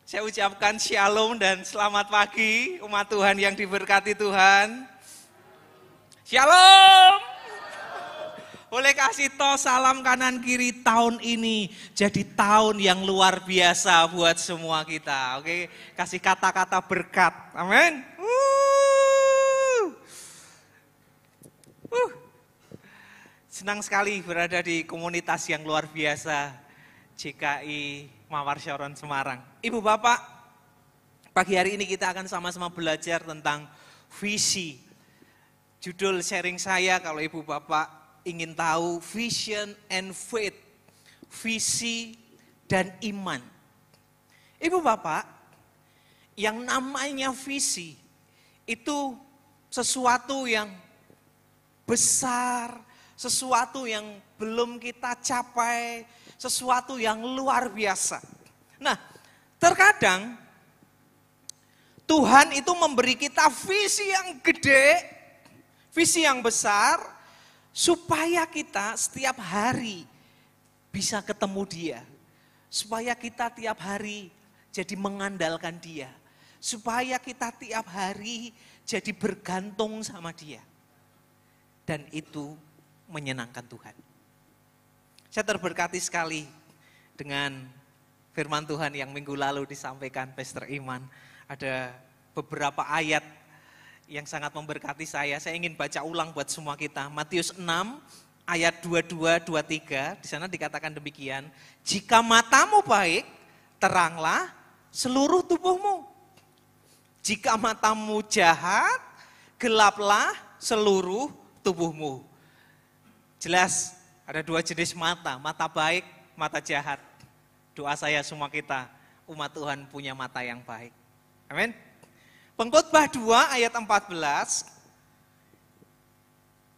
Saya ucapkan shalom dan selamat pagi umat Tuhan yang diberkati Tuhan. Shalom. Boleh kasih toh salam kanan kiri, tahun ini jadi tahun yang luar biasa buat semua kita. Oke, kasih kata-kata berkat. Amin. Senang sekali berada di komunitas yang luar biasa JKI Mawar Sharon Semarang. Ibu Bapak, pagi hari ini kita akan sama-sama belajar tentang visi. Judul sharing saya kalau Ibu Bapak ingin tahu, vision and faith, visi dan iman. Ibu Bapak, yang namanya visi itu sesuatu yang besar, sesuatu yang belum kita capai, sesuatu yang luar biasa. Nah, terkadang Tuhan itu memberi kita visi yang gede, visi yang besar, supaya kita setiap hari bisa ketemu Dia. Supaya kita tiap hari jadi mengandalkan Dia. Supaya kita tiap hari jadi bergantung sama Dia. Dan itu menyenangkan Tuhan. Saya terberkati sekali dengan firman Tuhan yang minggu lalu disampaikan Pastor Iman. Ada beberapa ayat yang sangat memberkati saya. Saya ingin baca ulang buat semua kita. Matius 6 ayat 22-23, di sana dikatakan demikian. Jika matamu baik, teranglah seluruh tubuhmu. Jika matamu jahat, gelaplah seluruh tubuhmu. Jelas ada dua jenis mata, mata baik, mata jahat. Doa saya semua kita, umat Tuhan punya mata yang baik. Amin. Pengkhotbah 2 ayat 14.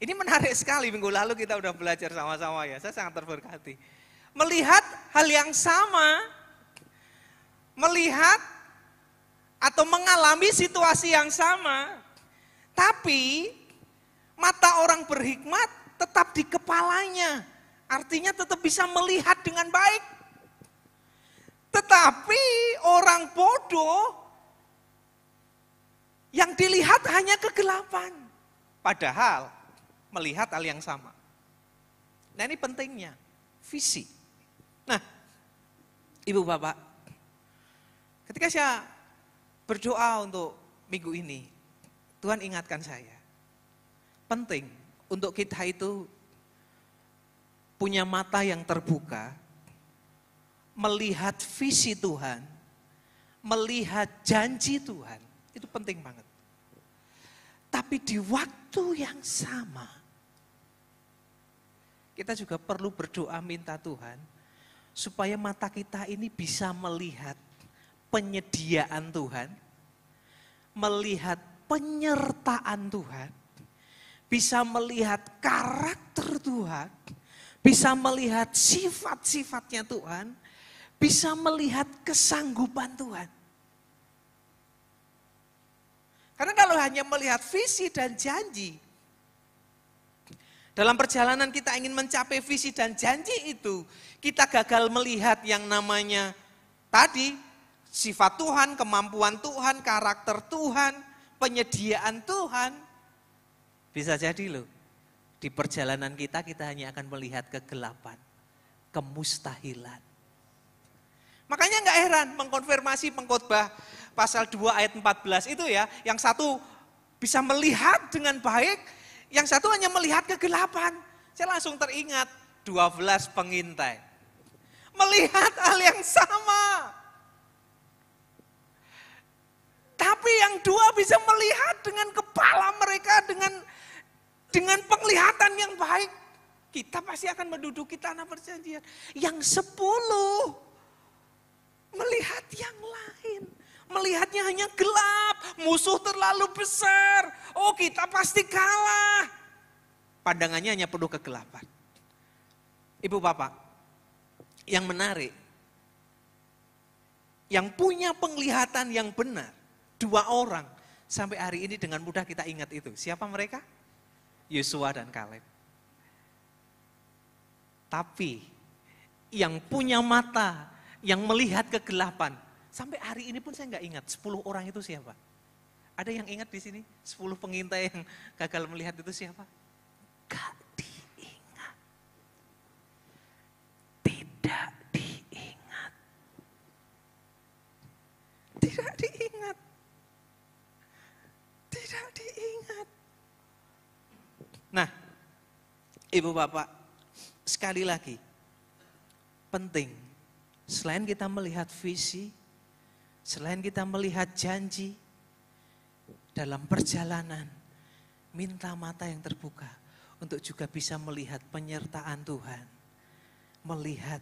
Ini menarik sekali, minggu lalu kita udah belajar sama-sama ya, saya sangat terberkati. Melihat hal yang sama, melihat atau mengalami situasi yang sama, tapi mata orang berhikmat tetap di kepalanya, artinya tetap bisa melihat dengan baik. Tetapi orang bodoh yang dilihat hanya kegelapan, padahal melihat hal yang sama. Nah, ini pentingnya visi. Nah, Ibu Bapak, ketika saya berdoa untuk minggu ini, Tuhan ingatkan saya, penting untuk kita itu punya mata yang terbuka, melihat visi Tuhan, melihat janji Tuhan, itu penting banget. Tapi di waktu yang sama, kita juga perlu berdoa minta Tuhan, supaya mata kita ini bisa melihat penyediaan Tuhan, melihat penyertaan Tuhan, bisa melihat karakter Tuhan, bisa melihat sifat-sifatnya Tuhan, bisa melihat kesanggupan Tuhan. Karena kalau hanya melihat visi dan janji, dalam perjalanan kita ingin mencapai visi dan janji itu, kita gagal melihat yang namanya tadi, sifat Tuhan, kemampuan Tuhan, karakter Tuhan, penyediaan Tuhan. Bisa jadi loh, di perjalanan kita hanya akan melihat kegelapan, kemustahilan. Makanya gak heran mengkonfirmasi pengkhotbah pasal 2 ayat 14 itu ya, yang satu bisa melihat dengan baik, yang satu hanya melihat kegelapan. Saya langsung teringat 12 pengintai. Melihat hal yang sama. Tapi yang dua bisa melihat dengan kepala mereka, dengan penglihatan yang baik. Kita pasti akan menduduki tanah perjanjian. Yang 10 melihat yang lain. Melihatnya hanya gelap, musuh terlalu besar. Oh, kita pasti kalah. Pandangannya hanya penuh kegelapan. Ibu Bapak, yang menarik, yang punya penglihatan yang benar, 2 orang, sampai hari ini dengan mudah kita ingat itu. Siapa mereka? Yosua dan Kaleb. Tapi yang punya mata, yang melihat kegelapan, Sampai hari ini pun saya nggak ingat 10 orang itu siapa. Ada yang ingat di sini? 10 pengintai yang gagal melihat itu siapa? Gak diingat. Tidak diingat. Tidak diingat. Tidak diingat. Nah, Ibu Bapak, sekali lagi, penting, selain kita melihat visi, selain kita melihat janji, dalam perjalanan, minta mata yang terbuka untuk juga bisa melihat penyertaan Tuhan, melihat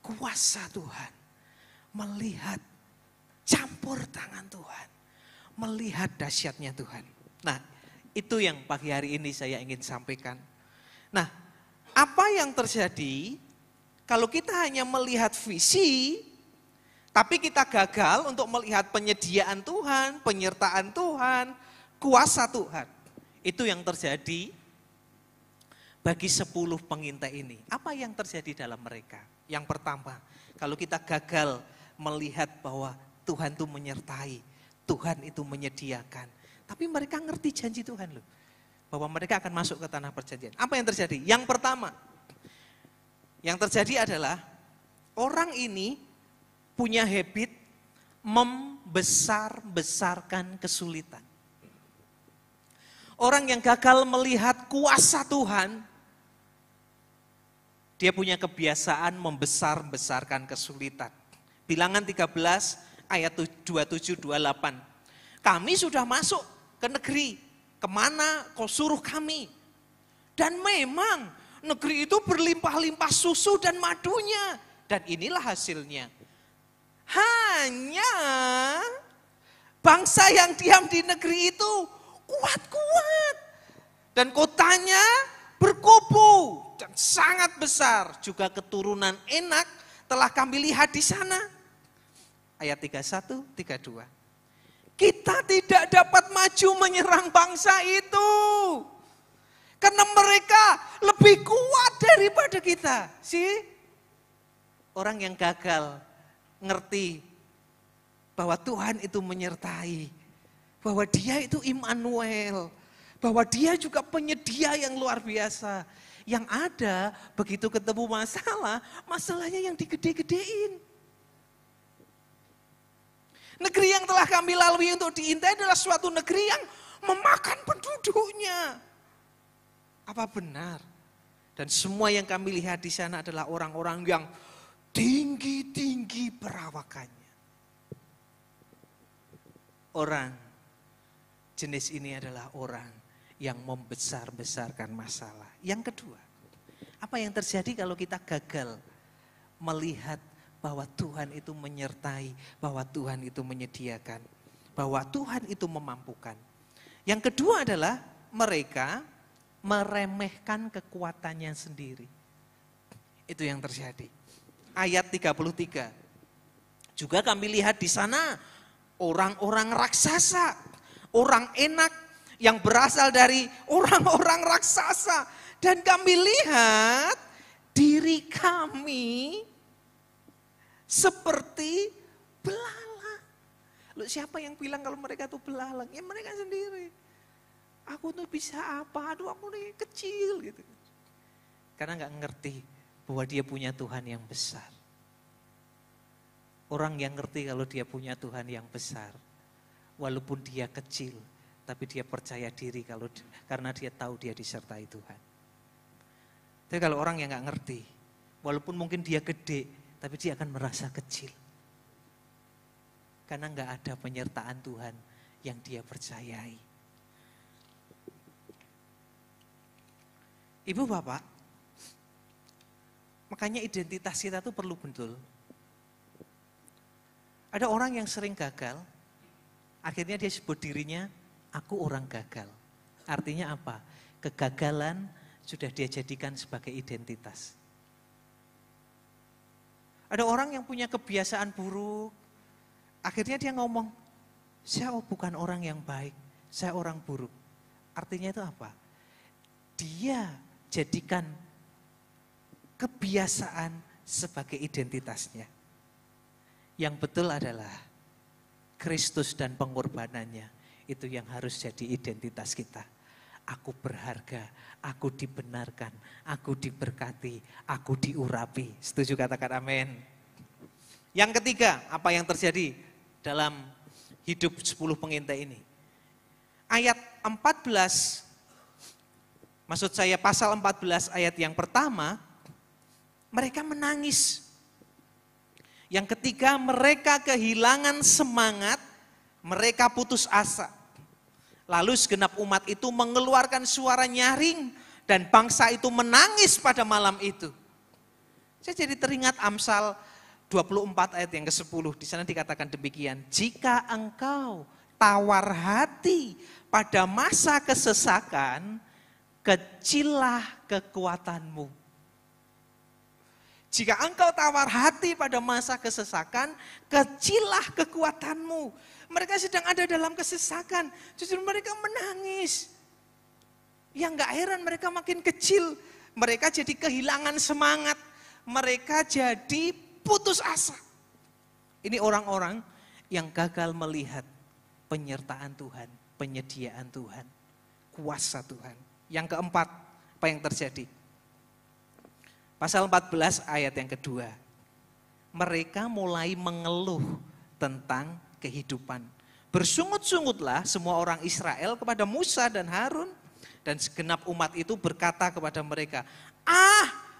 kuasa Tuhan, melihat campur tangan Tuhan, melihat dahsyatnya Tuhan. Nah, itu yang pagi hari ini saya ingin sampaikan. Nah, apa yang terjadi kalau kita hanya melihat visi, tapi kita gagal untuk melihat penyediaan Tuhan, penyertaan Tuhan, kuasa Tuhan. Itu yang terjadi bagi 10 pengintai ini. Apa yang terjadi dalam mereka? Yang pertama, kalau kita gagal melihat bahwa Tuhan itu menyertai, Tuhan itu menyediakan. Tapi mereka ngerti janji Tuhan loh. Bahwa mereka akan masuk ke tanah perjanjian. Apa yang terjadi? Yang pertama, yang terjadi adalah orang ini punya habit membesar-besarkan kesulitan. Orang yang gagal melihat kuasa Tuhan, dia punya kebiasaan membesar-besarkan kesulitan. Bilangan 13 ayat 27-28. Kami sudah masuk ke negeri, kemana kau suruh kami. Dan memang negeri itu berlimpah-limpah susu dan madunya. Dan inilah hasilnya. Hanya bangsa yang diam di negeri itu kuat-kuat. Dan kotanya berkubu dan sangat besar. Juga keturunan Enak telah kami lihat di sana. Ayat 31, 32. Kita tidak dapat maju menyerang bangsa itu. Karena mereka lebih kuat daripada kita. Orang yang gagal ngerti bahwa Tuhan itu menyertai, bahwa Dia itu Immanuel, bahwa Dia juga penyedia yang luar biasa. Yang ada begitu ketemu masalah, masalahnya yang digede-gedein. Negeri yang telah kami lalui untuk diintai adalah suatu negeri yang memakan penduduknya. Apa benar? Dan semua yang kami lihat di sana adalah orang-orang yang tinggi-tinggi perawakannya. Orang jenis ini adalah orang yang membesar-besarkan masalah. Yang kedua, apa yang terjadi kalau kita gagal melihat bahwa Tuhan itu menyertai, bahwa Tuhan itu menyediakan, bahwa Tuhan itu memampukan. Yang kedua adalah mereka meremehkan kekuatannya sendiri. Itu yang terjadi. Ayat 33. Juga kami lihat di sana orang-orang raksasa, orang Enak yang berasal dari orang-orang raksasa. Dan kami lihat diri kami seperti belalang. Loh, siapa yang bilang kalau mereka itu belalang? Ya mereka sendiri. Aku tuh bisa apa? Aduh aku nih kecil gitu. Karena gak ngerti bahwa dia punya Tuhan yang besar. Orang yang ngerti kalau dia punya Tuhan yang besar, walaupun dia kecil, tapi dia percaya diri karena dia tahu dia disertai Tuhan. Tapi kalau orang yang gak ngerti, walaupun mungkin dia gede, tapi dia akan merasa kecil. Karena gak ada penyertaan Tuhan yang dia percayai. Ibu bapak, makanya identitas kita tuh perlu betul. Ada orang yang sering gagal, akhirnya dia sebut dirinya, aku orang gagal. Artinya apa? Kegagalan sudah dia jadikan sebagai identitas. Ada orang yang punya kebiasaan buruk, akhirnya dia ngomong, saya bukan orang yang baik, saya orang buruk. Artinya itu apa? Dia jadikan kebiasaan sebagai identitasnya. Yang betul adalah Kristus dan pengorbanannya. Itu yang harus jadi identitas kita. Aku berharga, aku dibenarkan, aku diberkati, aku diurapi. Setuju, katakan amin. Yang ketiga, apa yang terjadi dalam hidup 10 pengintai ini? Ayat 14, maksud saya pasal 14 ayat yang pertama, mereka menangis. Yang ketiga, mereka kehilangan semangat, mereka putus asa. Lalu segenap umat itu mengeluarkan suara nyaring dan bangsa itu menangis pada malam itu. Saya jadi teringat Amsal 24 ayat yang ke-10. Di sana dikatakan demikian, jika engkau tawar hati pada masa kesesakan, kecillah kekuatanmu. Jika engkau tawar hati pada masa kesesakan, kecillah kekuatanmu. Mereka sedang ada dalam kesesakan, justru mereka menangis. Yang gak heran mereka makin kecil, mereka jadi kehilangan semangat, mereka jadi putus asa. Ini orang-orang yang gagal melihat penyertaan Tuhan, penyediaan Tuhan, kuasa Tuhan. Yang keempat, apa yang terjadi? Pasal 14 ayat yang kedua, mereka mulai mengeluh tentang kehidupan. Bersungut-sungutlah semua orang Israel kepada Musa dan Harun, dan segenap umat itu berkata kepada mereka,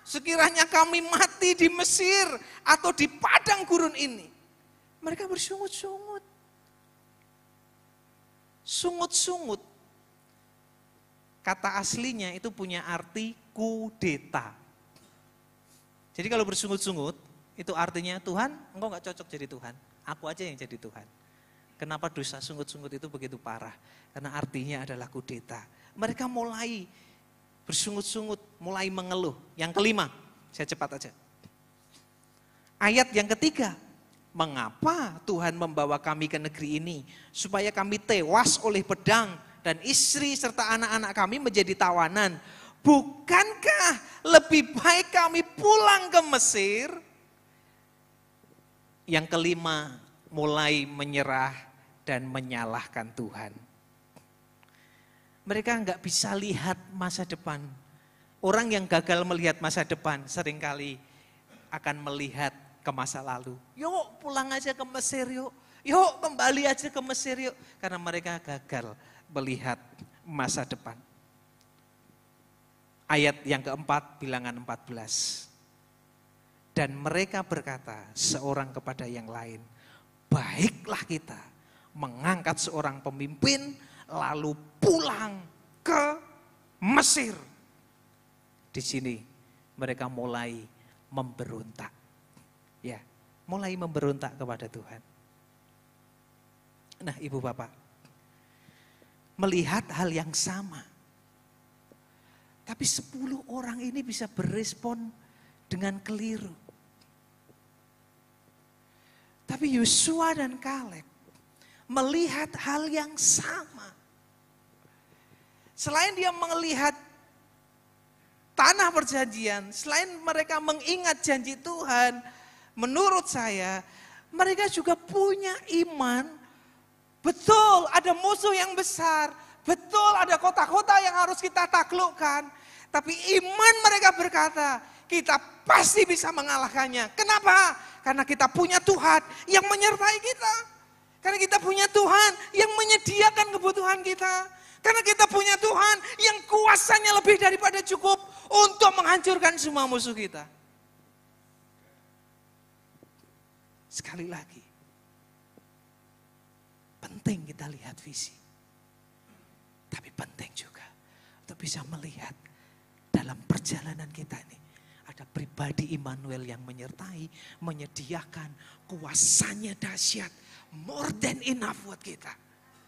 sekiranya kami mati di Mesir atau di padang gurun ini. Mereka bersungut-sungut. Sungut-sungut, kata aslinya itu punya arti kudeta. Jadi kalau bersungut-sungut, itu artinya Tuhan, engkau gak cocok jadi Tuhan. Aku aja yang jadi Tuhan. Kenapa dosa sungut-sungut itu begitu parah? Karena artinya adalah kudeta. Mereka mulai bersungut-sungut, mulai mengeluh. Yang kelima, saya cepat aja. Ayat yang ketiga, mengapa Tuhan membawa kami ke negeri ini? Supaya kami tewas oleh pedang dan istri serta anak-anak kami menjadi tawanan. Bukankah lebih baik kami pulang ke Mesir? Yang kelima, mulai menyerah dan menyalahkan Tuhan. Mereka enggak bisa lihat masa depan. Orang yang gagal melihat masa depan seringkali akan melihat ke masa lalu. Yuk pulang aja ke Mesir yuk. Yuk kembali aja ke Mesir yuk. Karena mereka gagal melihat masa depan. Ayat yang keempat, bilangan 14. Dan mereka berkata seorang kepada yang lain, baiklah kita mengangkat seorang pemimpin lalu pulang ke Mesir. Di sini mereka mulai memberontak. Ya, mulai memberontak kepada Tuhan. Nah, Ibu Bapak, melihat hal yang sama. Tapi 10 orang ini bisa berespon dengan keliru. Tapi Yosua dan Kaleb melihat hal yang sama. Selain dia melihat tanah perjanjian, selain mereka mengingat janji Tuhan, menurut saya mereka juga punya iman. Betul ada musuh yang besar, betul ada kota-kota yang harus kita taklukkan. Tapi iman mereka berkata, kita pasti bisa mengalahkannya. Kenapa? Karena kita punya Tuhan yang menyertai kita. Karena kita punya Tuhan yang menyediakan kebutuhan kita. Karena kita punya Tuhan yang kuasanya lebih daripada cukup untuk menghancurkan semua musuh kita. Sekali lagi, penting kita lihat visi. Tapi penting juga untuk bisa melihat dalam perjalanan kita ini. Ada pribadi Immanuel yang menyertai, menyediakan, kuasanya dahsyat, more than enough buat kita.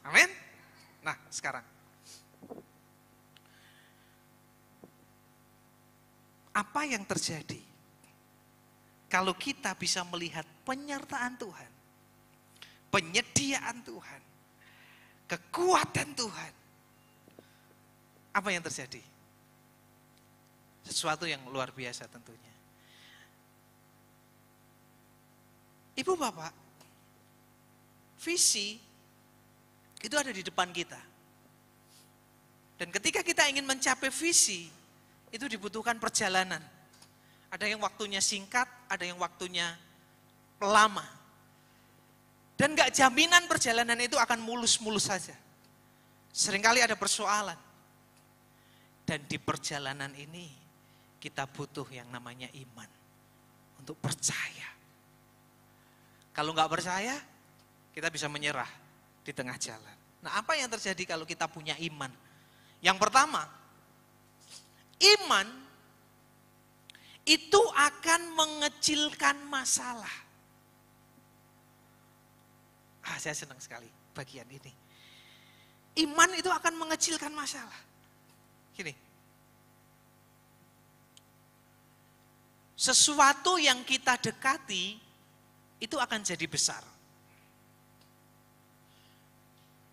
Amin. Nah sekarang, apa yang terjadi kalau kita bisa melihat penyertaan Tuhan, penyediaan Tuhan, kekuatan Tuhan? Apa yang terjadi? Sesuatu yang luar biasa tentunya. Ibu bapak, visi itu ada di depan kita. Dan ketika kita ingin mencapai visi, itu dibutuhkan perjalanan. Ada yang waktunya singkat, ada yang waktunya lama. Dan gak jaminan perjalanan itu akan mulus-mulus saja. Seringkali ada persoalan. Dan di perjalanan ini, kita butuh yang namanya iman. Untuk percaya. Kalau gak percaya, kita bisa menyerah di tengah jalan. Nah, apa yang terjadi kalau kita punya iman? Yang pertama, iman itu akan mengecilkan masalah. Saya senang sekali bagian ini. Iman itu akan mengecilkan masalah. Gini. Sesuatu yang kita dekati itu akan jadi besar.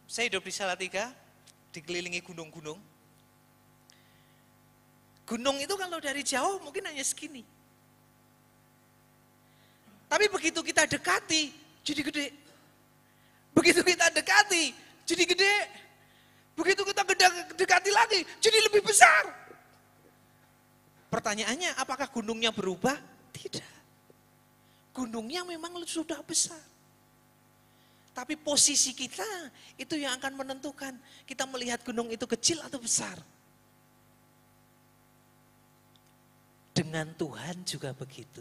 Saya hidup di Salatiga, dikelilingi gunung-gunung. Gunung itu kalau dari jauh mungkin hanya segini. Tapi begitu kita dekati, jadi gede. Begitu kita dekati, jadi gede. Begitu kita dekati lagi, jadi lebih besar. Pertanyaannya, apakah gunungnya berubah? Tidak. Gunungnya memang sudah besar. Tapi posisi kita itu yang akan menentukan kita melihat gunung itu kecil atau besar. Dengan Tuhan juga begitu.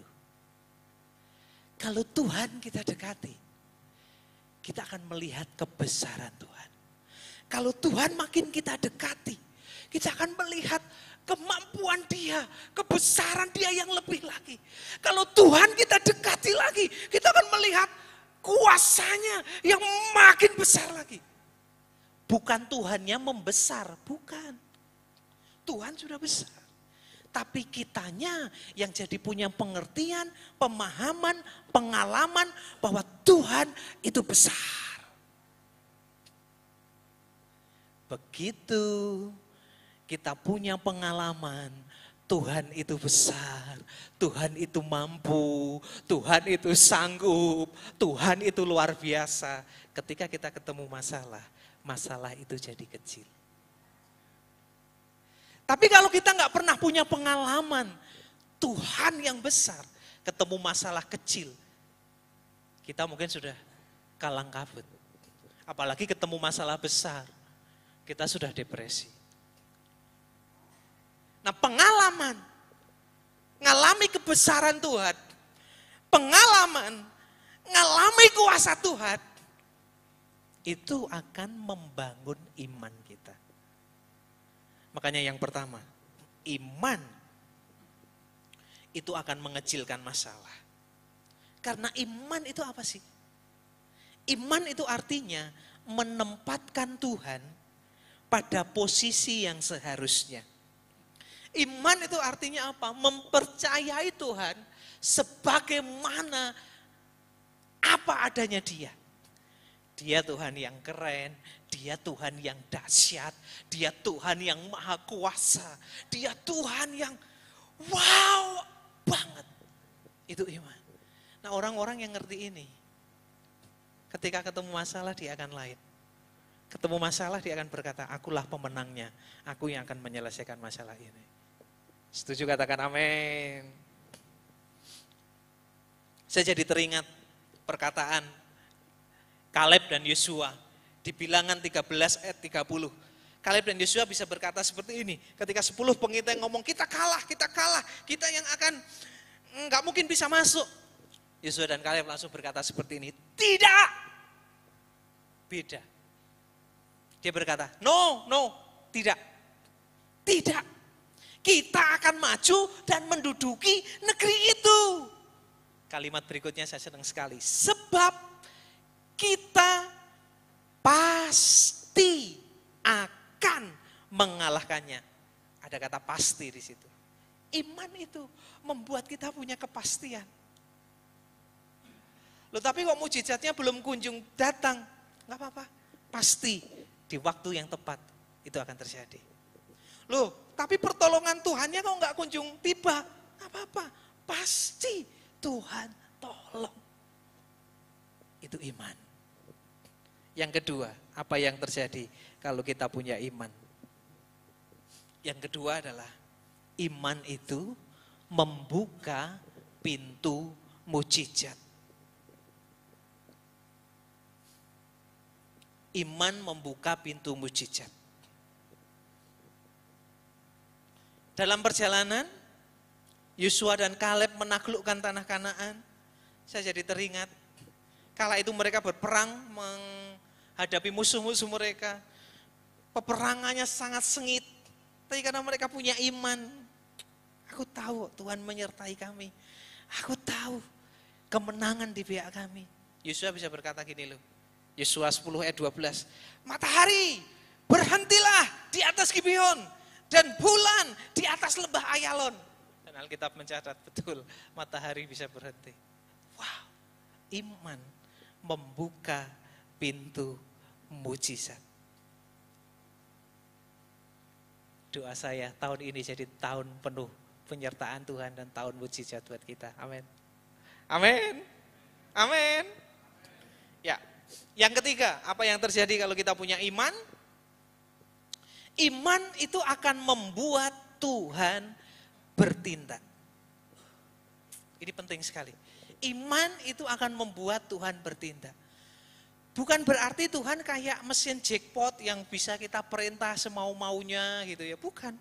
Kalau Tuhan kita dekati, kita akan melihat kebesaran Tuhan. Kalau Tuhan makin kita dekati, kita akan melihat kemampuan Dia, kebesaran Dia yang lebih lagi. Kalau Tuhan kita dekati lagi, kita akan melihat kuasanya yang makin besar lagi. Bukan Tuhannya membesar, bukan. Tuhan sudah besar. Tapi kitanya yang jadi punya pengertian, pemahaman, pengalaman bahwa Tuhan itu besar. Begitu kita punya pengalaman, Tuhan itu besar, Tuhan itu mampu, Tuhan itu sanggup, Tuhan itu luar biasa. Ketika kita ketemu masalah, masalah itu jadi kecil. Tapi kalau kita nggak pernah punya pengalaman, Tuhan yang besar, ketemu masalah kecil, kita mungkin sudah kalang kabut. Apalagi ketemu masalah besar, kita sudah depresi. Nah, pengalaman, ngalami kebesaran Tuhan, pengalaman, ngalami kuasa Tuhan, itu akan membangun iman kita. Makanya yang pertama, iman itu akan mengecilkan masalah. Karena iman itu apa sih? Iman itu artinya menempatkan Tuhan pada posisi yang seharusnya. Iman itu artinya apa? Mempercayai Tuhan sebagaimana apa adanya Dia. Dia Tuhan yang keren, Dia Tuhan yang dahsyat, Dia Tuhan yang maha kuasa, Dia Tuhan yang wow banget. Itu iman. Nah, orang-orang yang ngerti ini, ketika ketemu masalah dia akan lain. Ketemu masalah dia akan berkata, akulah pemenangnya, aku yang akan menyelesaikan masalah ini. Setuju, katakan amin. Saya jadi teringat perkataan Kaleb dan Yosua di Bilangan 13 ayat 30. Kaleb dan Yosua bisa berkata seperti ini. Ketika 10 pengintai ngomong kita kalah, kita yang akan nggak mungkin bisa masuk. Yosua dan Kaleb langsung berkata seperti ini, tidak. Beda. Dia berkata, no, tidak. Tidak. Kita akan maju dan menduduki negeri itu. Kalimat berikutnya saya senang sekali. Sebab kita pasti akan mengalahkannya. Ada kata pasti di situ. Iman itu membuat kita punya kepastian. Loh, tapi kok mujizatnya belum kunjung datang? Enggak apa-apa. Pasti di waktu yang tepat itu akan terjadi. Loh, tapi pertolongan Tuhannya kok enggak kunjung tiba? Enggak apa-apa. Pasti Tuhan tolong. Itu iman. Yang kedua, apa yang terjadi kalau kita punya iman? Yang kedua adalah iman itu membuka pintu mukjizat. Iman membuka pintu mukjizat. Dalam perjalanan, Yosua dan Kaleb menaklukkan tanah Kanaan. Saya jadi teringat, kala itu mereka berperang menghadapi musuh-musuh mereka. Peperangannya sangat sengit, tapi karena mereka punya iman, aku tahu Tuhan menyertai kami. Aku tahu kemenangan di pihak kami. Yosua bisa berkata gini loh, Yosua 10 ayat 12, matahari berhentilah di atas Gibeon dan bulan di atas lembah Ayalon. Dan Alkitab mencatat betul matahari bisa berhenti. Wow, iman membuka pintu mukjizat. Doa saya tahun ini jadi tahun penuh penyertaan Tuhan dan tahun mukjizat buat kita. Amin. Amin. Amin. Ya. Yang ketiga, apa yang terjadi kalau kita punya iman? Iman itu akan membuat Tuhan bertindak. Ini penting sekali. Iman itu akan membuat Tuhan bertindak. Bukan berarti Tuhan kayak mesin jackpot yang bisa kita perintah semau-maunya gitu ya. Bukan.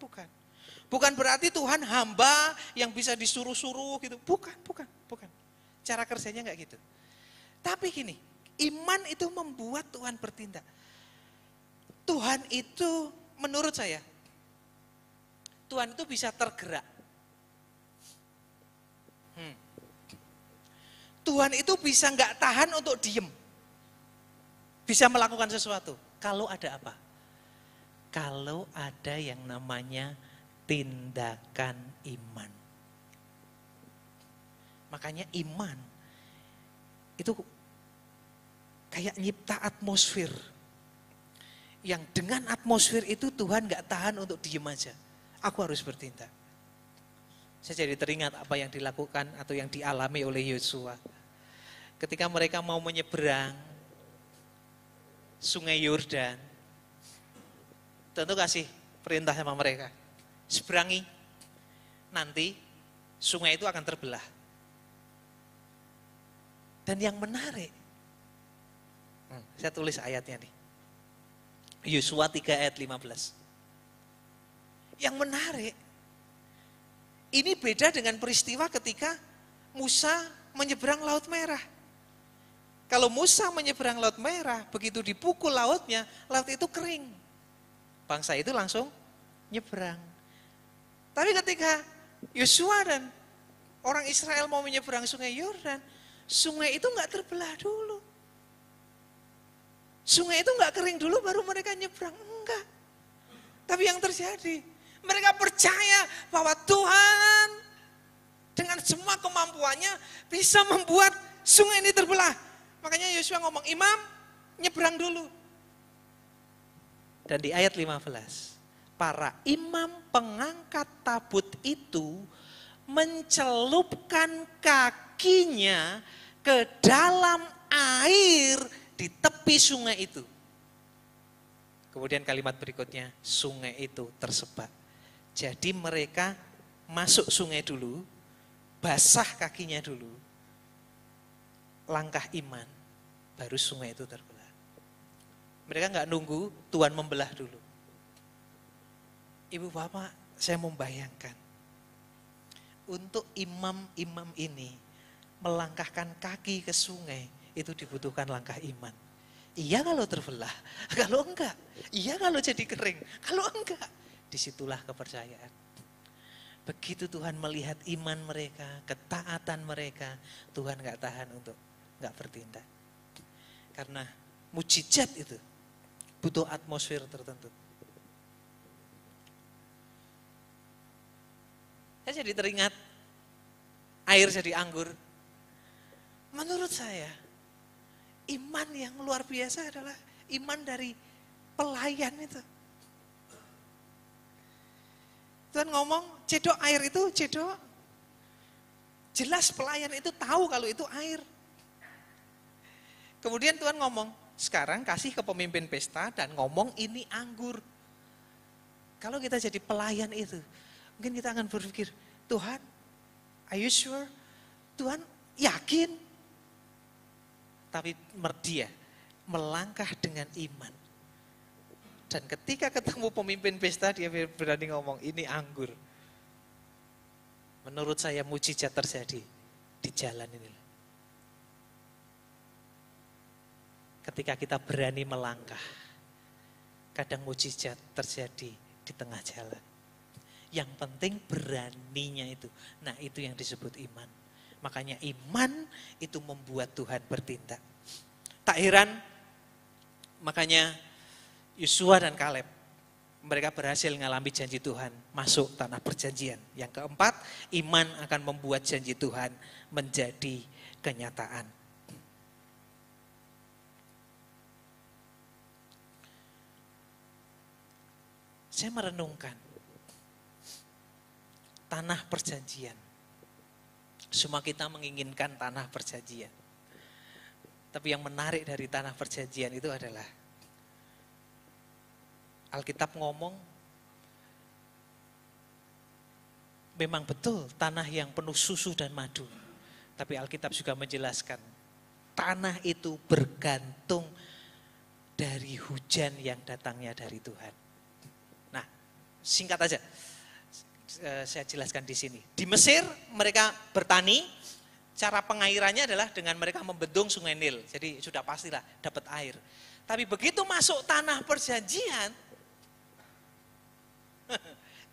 Bukan berarti Tuhan hamba yang bisa disuruh-suruh gitu. Bukan. Cara kerjanya enggak gitu. Tapi gini, iman itu membuat Tuhan bertindak. Tuhan itu menurut saya, Tuhan itu bisa tergerak. Tuhan itu bisa enggak tahan untuk diem. Bisa melakukan sesuatu. Kalau ada apa? Kalau ada yang namanya tindakan iman. Makanya iman itu kayak nyipta atmosfer. Yang dengan atmosfer itu Tuhan gak tahan untuk diem aja. Aku harus bertindak. Saya jadi teringat apa yang dilakukan atau yang dialami oleh Yosua. Ketika mereka mau menyeberang Sungai Yordan, tentu kasih perintah sama mereka, seberangi, nanti sungai itu akan terbelah. Dan yang menarik, saya tulis ayatnya nih, Yosua 3 ayat 15. Yang menarik, ini beda dengan peristiwa ketika Musa menyeberang Laut Merah. Kalau Musa menyeberang Laut Merah, begitu dipukul lautnya, laut itu kering. Bangsa itu langsung nyeberang. Tapi ketika Yosua dan orang Israel mau menyeberang Sungai Yordan, sungai itu enggak terbelah dulu. Sungai itu enggak kering dulu baru mereka nyeberang, enggak. Tapi yang terjadi, mereka percaya bahwa Tuhan dengan semua kemampuannya bisa membuat sungai ini terbelah. Makanya Yosua ngomong, imam nyebrang dulu. Dan di ayat 15, para imam pengangkat tabut itu mencelupkan kakinya ke dalam air di tepi sungai itu. Kemudian kalimat berikutnya, sungai itu tersebat. Jadi mereka masuk sungai dulu, basah kakinya dulu. Langkah iman, baru sungai itu terbelah. Mereka enggak nunggu Tuhan membelah dulu. Ibu bapak, saya membayangkan untuk imam-imam ini melangkahkan kaki ke sungai itu dibutuhkan langkah iman. Iya kalau terbelah, kalau enggak. Iya kalau jadi kering, kalau enggak. Disitulah kepercayaan. Begitu Tuhan melihat iman mereka, ketaatan mereka, Tuhan enggak tahan untuk enggak bertindak. Karena mukjizat itu butuh atmosfer tertentu. Saya jadi teringat air jadi anggur. Menurut saya, iman yang luar biasa adalah iman dari pelayan itu. Tuhan ngomong, cedok air itu, cedok. Jelas pelayan itu tahu kalau itu air. Kemudian Tuhan ngomong, sekarang kasih ke pemimpin pesta dan ngomong ini anggur. Kalau kita jadi pelayan itu, mungkin kita akan berpikir, Tuhan, are you sure? Tuhan yakin? Tapi dia melangkah dengan iman. Dan ketika ketemu pemimpin pesta, dia berani ngomong, ini anggur. Menurut saya mujizat terjadi di jalan ini. Ketika kita berani melangkah, kadang mujizat terjadi di tengah jalan. Yang penting beraninya itu. Nah, itu yang disebut iman. Makanya iman itu membuat Tuhan bertindak. Tak heran, makanya Yosua dan Kaleb, mereka berhasil mengalami janji Tuhan, masuk tanah perjanjian. Yang keempat, iman akan membuat janji Tuhan menjadi kenyataan. Saya merenungkan tanah perjanjian. Semua kita menginginkan tanah perjanjian. Tapi yang menarik dari tanah perjanjian itu adalah Alkitab ngomong memang betul tanah yang penuh susu dan madu. Tapi Alkitab juga menjelaskan tanah itu bergantung dari hujan yang datangnya dari Tuhan. Nah, singkat aja. Saya jelaskan di sini. Di Mesir mereka bertani, cara pengairannya adalah dengan mereka membendung sungai Nil. Jadi sudah pastilah dapat air. Tapi begitu masuk tanah perjanjian,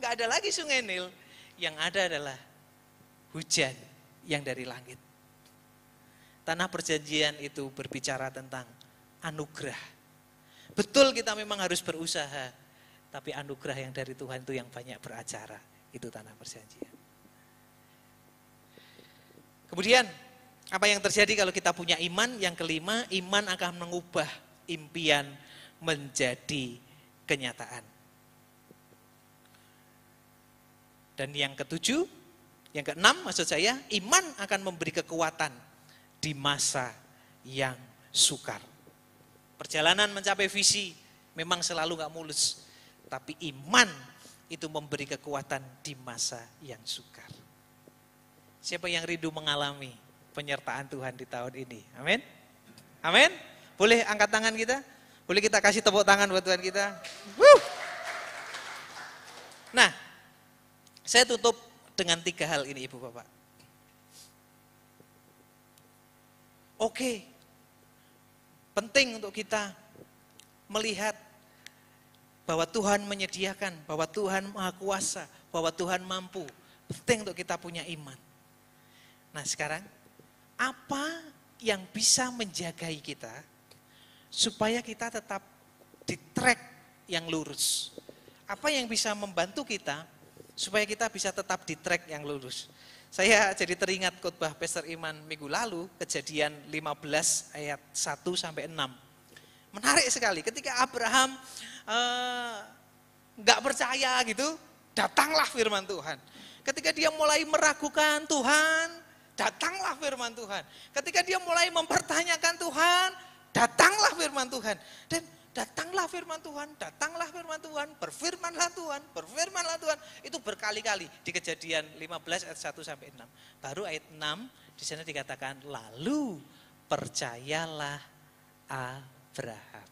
nggak ada lagi sungai Nil. Yang ada adalah hujan yang dari langit. Tanah perjanjian itu berbicara tentang anugerah. Betul kita memang harus berusaha, tapi anugerah yang dari Tuhan itu yang banyak beracara. Itu tanah perjanjian. Kemudian, apa yang terjadi kalau kita punya iman? Yang kelima, iman akan mengubah impian menjadi kenyataan. Dan yang ketujuh, yang keenam maksud saya, iman akan memberi kekuatan di masa yang sukar. Perjalanan mencapai visi memang selalu gak mulus. Tapi iman itu memberi kekuatan di masa yang sukar. Siapa yang rindu mengalami penyertaan Tuhan di tahun ini? Amin? Amin? Boleh angkat tangan kita? Boleh kita kasih tepuk tangan buat Tuhan kita? Nah, saya tutup dengan 3 hal ini Ibu Bapak. Oke, penting untuk kita melihat bahwa Tuhan menyediakan, bahwa Tuhan Maha Kuasa, bahwa Tuhan mampu. Penting untuk kita punya iman. Nah sekarang, apa yang bisa menjagai kita supaya kita tetap di track yang lurus? Apa yang bisa membantu kita supaya kita bisa tetap di track yang lurus? Saya jadi teringat khotbah Pastor Iman minggu lalu, Kejadian 15 ayat 1-6. Menarik sekali, ketika Abraham nggak percaya gitu, datanglah firman Tuhan. Ketika dia mulai meragukan Tuhan, datanglah firman Tuhan. Ketika dia mulai mempertanyakan Tuhan, datanglah firman Tuhan. Dan datanglah firman Tuhan, datanglah firman Tuhan, berfirmanlah Tuhan, berfirmanlah Tuhan. Itu berkali-kali di Kejadian 15 ayat 1-6. Baru ayat 6 di sana dikatakan, lalu percayalah Abraham.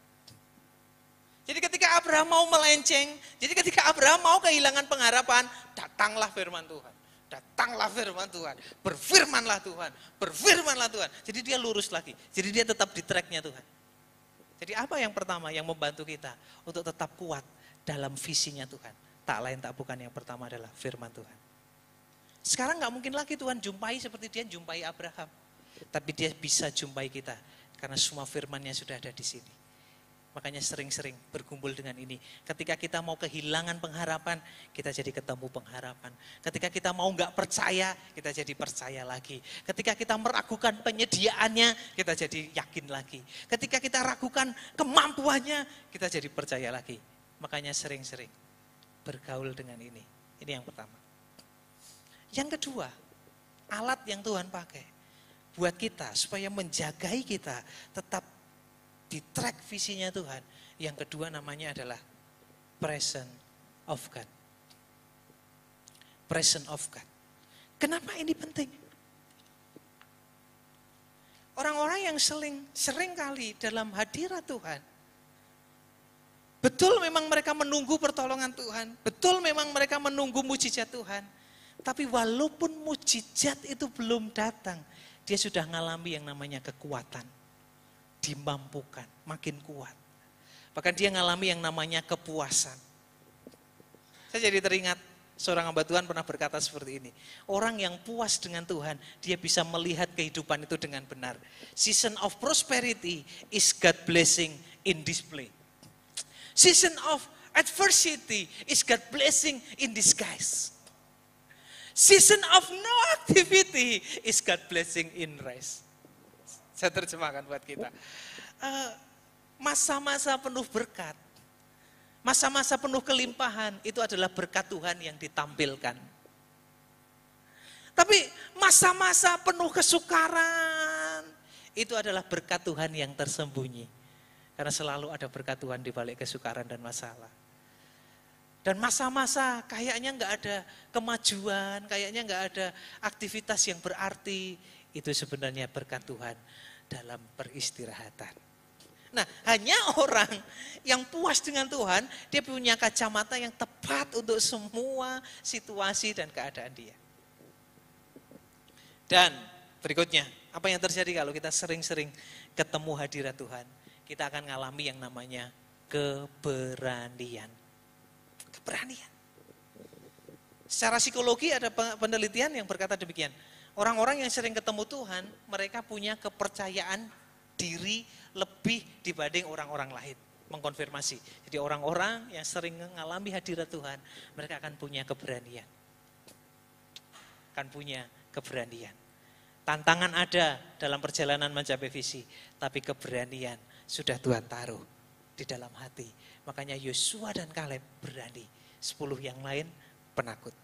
Jadi ketika Abraham mau melenceng, jadi ketika Abraham mau kehilangan pengharapan, datanglah firman Tuhan. Datanglah firman Tuhan, berfirmanlah Tuhan, berfirmanlah Tuhan. Jadi dia lurus lagi, jadi dia tetap di tracknya Tuhan. Jadi apa yang pertama yang membantu kita untuk tetap kuat dalam visinya Tuhan? Tak lain tak bukan, yang pertama adalah firman Tuhan. Sekarang gak mungkin lagi Tuhan jumpai seperti dia jumpai Abraham. Tapi dia bisa jumpai kita, karena semua firman-Nya sudah ada di sini. Makanya sering-sering berkumpul dengan ini. Ketika kita mau kehilangan pengharapan, kita jadi ketemu pengharapan. Ketika kita mau nggak percaya, kita jadi percaya lagi. Ketika kita meragukan penyediaannya, kita jadi yakin lagi. Ketika kita ragukan kemampuannya, kita jadi percaya lagi. Makanya sering-sering bergaul dengan ini. Ini yang pertama. Yang kedua, alat yang Tuhan pakai buat kita, supaya menjagai kita tetap di track visinya Tuhan. Yang kedua namanya adalah presence of God. Presence of God. Kenapa ini penting? Orang-orang yang sering kali dalam hadirat Tuhan, betul memang mereka menunggu pertolongan Tuhan, betul memang mereka menunggu mujizat Tuhan, tapi walaupun mujizat itu belum datang, dia sudah mengalami yang namanya kekuatan, dimampukan, makin kuat. Bahkan dia mengalami yang namanya kepuasan. Saya jadi teringat, seorang hamba Tuhan pernah berkata seperti ini. Orang yang puas dengan Tuhan, dia bisa melihat kehidupan itu dengan benar. Season of prosperity is God blessing in display. Season of adversity is God blessing in disguise. Season of no activity is God blessing in rest. Saya terjemahkan buat kita. Masa-masa penuh berkat, masa-masa penuh kelimpahan itu adalah berkat Tuhan yang ditampilkan. Tapi masa-masa penuh kesukaran itu adalah berkat Tuhan yang tersembunyi. Karena selalu ada berkat Tuhan di balik kesukaran dan masalah. Dan masa-masa kayaknya enggak ada kemajuan, kayaknya enggak ada aktivitas yang berarti, itu sebenarnya berkat Tuhan dalam peristirahatan. Nah, hanya orang yang puas dengan Tuhan, dia punya kacamata yang tepat untuk semua situasi dan keadaan dia. Dan berikutnya, apa yang terjadi kalau kita sering-sering ketemu hadirat Tuhan? Kita akan mengalami yang namanya keberanian. Keberanian. Secara psikologi ada penelitian yang berkata demikian. Orang-orang yang sering ketemu Tuhan, mereka punya kepercayaan diri lebih dibanding orang-orang lain. Mengkonfirmasi. Jadi orang-orang yang sering mengalami hadirat Tuhan, mereka akan punya keberanian. Akan punya keberanian. Tantangan ada dalam perjalanan mencapai visi, tapi keberanian sudah Tuhan taruh di dalam hati. Makanya Yosua dan Kaleb berani, 10 yang lain penakut.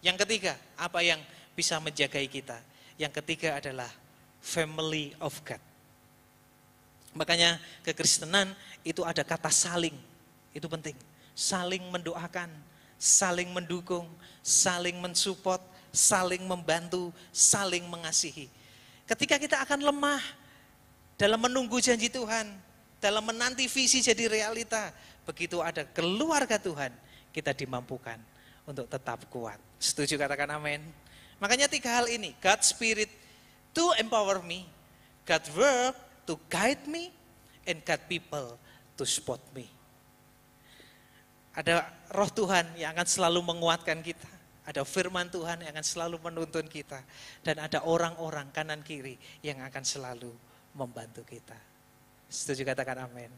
Yang ketiga, apa yang bisa menjagai kita? Yang ketiga adalah family of God. Makanya kekristenan itu ada kata saling, itu penting. Saling mendoakan, saling mendukung, saling mensupport, saling membantu, saling mengasihi. Ketika kita akan lemah dalam menunggu janji Tuhan, dalam menanti visi jadi realita, begitu ada keluarga Tuhan, kita dimampukan untuk tetap kuat. Setuju, katakan amin. Makanya 3 hal ini, God Spirit to empower me, God work to guide me, and God people to support me. Ada roh Tuhan yang akan selalu menguatkan kita. Ada firman Tuhan yang akan selalu menuntun kita. Dan ada orang-orang kanan kiri yang akan selalu membantu kita. Setuju, katakan amin.